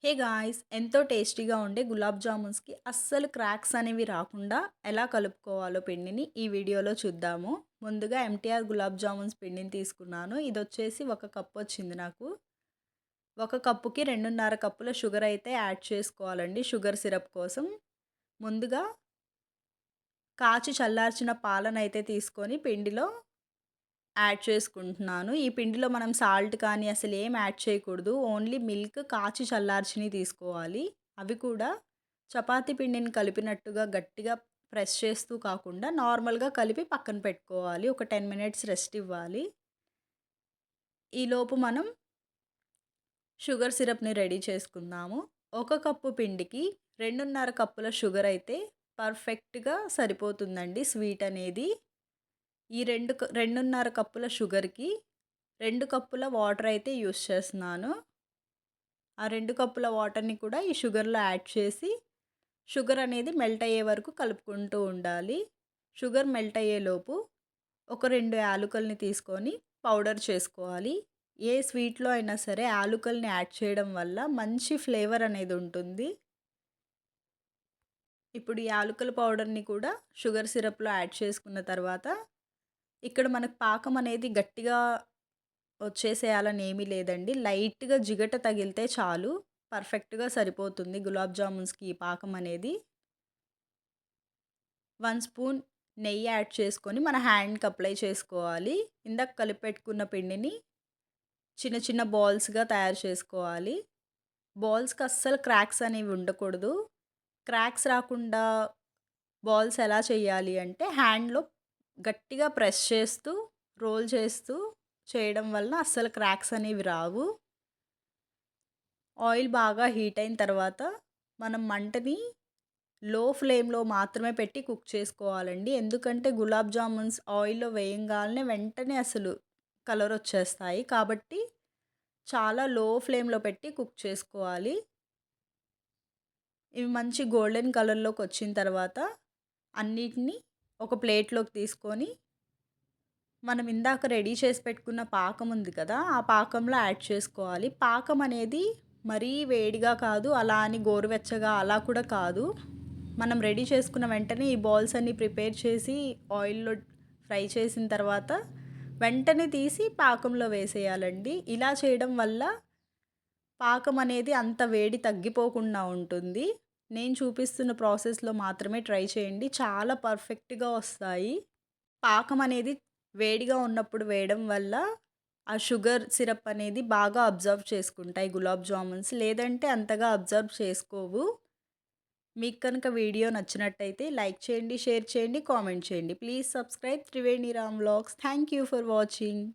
Hey guys! ఎంతో టేస్టీగా ఉండే గులాబ్ జామున్స్‌కి అస్సలు క్రాక్స్ అనేవి రాకుండా ఎలా కలుపుకోవాలో పిండిని ఈ వీడియోలో చూద్దాము. ముందుగా ఎంటీఆర్ గులాబ్ జామున్స్ పిండిని తీసుకున్నాను. ఇదొచ్చేసి ఒక కప్ వచ్చింది నాకు. ఒక కప్పుకి 2:30 కప్పుల షుగర్ అయితే యాడ్ చేసుకోవాలండి షుగర్ సిరప్ కోసం. ముందుగా కాచి చల్లార్చిన పాలనైతే తీసుకొని పిండిలో యాడ్ చేసుకుంటున్నాను. ఈ పిండిలో మనం సాల్ట్ కానీ అసలేం యాడ్ చేయకూడదు. ఓన్లీ మిల్క్ కాచి చల్లార్చినయి తీసుకోవాలి. అవి కూడా చపాతీ పిండిని కలిపినట్టుగా గట్టిగా ప్రెస్ చేస్తూ కాకుండా నార్మల్‌గా కలిపి పక్కన పెట్టుకోవాలి. ఒక 10 మినిట్స్ రెస్ట్ ఇవ్వాలి. ఈలోపు మనం షుగర్ సిరప్‌ని రెడీ చేసుకుందాము. ఒక కప్పు పిండికి 2:30 కప్పుల షుగర్ అయితే పర్ఫెక్ట్‌గా సరిపోతుందండి స్వీట్ అనేది. ఈ 2:30 కప్పుల షుగర్‌కి 2 కప్పుల వాటర్ అయితే యూజ్ చేస్తున్నాను. ఆ 2 కప్పుల వాటర్‌ని కూడా ఈ షుగర్‌లో యాడ్ చేసి, షుగర్ అనేది మెల్ట్ అయ్యే వరకు కలుపుకుంటూ ఉండాలి. షుగర్ మెల్ట్ అయ్యేలోపు ఒక 2 యాలుకల్ని తీసుకొని పౌడర్ చేసుకోవాలి. ఏ స్వీట్‌లో అయినా సరే యాలుకల్ని యాడ్ చేయడం వల్ల మంచి ఫ్లేవర్ అనేది ఉంటుంది. ఇప్పుడు ఈ యాలుకల పౌడర్‌ని కూడా షుగర్ సిరప్‌లో యాడ్ చేసుకున్న తర్వాత, ఇక్కడ మనకు పాకం అనేది గట్టిగా వచ్చేసేయాలని ఏమీ లేదండి. లైట్‌గా జిగట తగిలితే చాలు. పర్ఫెక్ట్‌గా సరిపోతుంది గులాబ్ జామున్స్‌కి ఈ పాకం అనేది. 1 స్పూన్ నెయ్యి యాడ్ చేసుకొని మన హ్యాండ్‌కి అప్లై చేసుకోవాలి. ఇందాక కలిపెట్టుకున్న పిండిని చిన్న చిన్న బాల్స్‌గా తయారు చేసుకోవాలి. బాల్స్‌కి అస్సలు క్రాక్స్ అనేవి ఉండకూడదు. క్రాక్స్ రాకుండా బాల్స్ ఎలా చేయాలి అంటే హ్యాండ్‌లో గట్టిగా ప్రెస్ చేస్తూ, రోల్ చేస్తూ చేయడం వలన అస్సలు క్రాక్స్ అనేవి రావు. ఆయిల్ బాగా హీట్ అయిన తర్వాత మనం మంటని లో ఫ్లేమ్‌లో మాత్రమే పెట్టి కుక్ చేసుకోవాలండి. ఎందుకంటే గులాబ్ జామున్స్ ఆయిల్‌లో వేయంగాల్నే వెంటనే అసలు కలర్ వచ్చేస్తాయి. కాబట్టి చాలా లో ఫ్లేమ్‌లో పెట్టి కుక్ చేసుకోవాలి. ఇవి మంచి గోల్డెన్ కలర్‌లోకి వచ్చిన తర్వాత అన్నిటిని ఒక ప్లేట్‌లోకి తీసుకొని మనం ఇందాక రెడీ చేసి పెట్టుకున్న పాకం ఉంది కదా! ఆ పాకంలో యాడ్ చేసుకోవాలి. పాకం అనేది మరీ వేడిగా కాదు, అలా అని గోరువెచ్చగా అలా కూడా కాదు. మనం రెడీ చేసుకున్న వెంటనే ఈ బాల్స్ అన్నీ ప్రిపేర్ చేసి ఆయిల్‌లో ఫ్రై చేసిన తర్వాత వెంటనే తీసి పాకంలో వేసేయాలండి. ఇలా చేయడం వల్ల పాకం అనేది అంత వేడి తగ్గిపోకుండా ఉంటుంది. నేను చూపిస్తున్న ప్రాసెస్‌లో మాత్రమే ట్రై చేయండి. చాలా పర్ఫెక్ట్‌గా వస్తాయి. పాకం అనేది వేడిగా ఉన్నప్పుడు వేయడం వల్ల ఆ షుగర్ సిరప్ అనేది బాగా అబ్జర్వ్ చేసుకుంటాయి గులాబ్ జామున్స్. లేదంటే అంతగా అబ్జర్వ్ చేసుకోవు. మీకు కనుక వీడియో నచ్చినట్టయితే లైక్ చేయండి, షేర్ చేయండి, కామెంట్ చేయండి. Please subscribe Triveni Ram vlogs. Thank you for watching.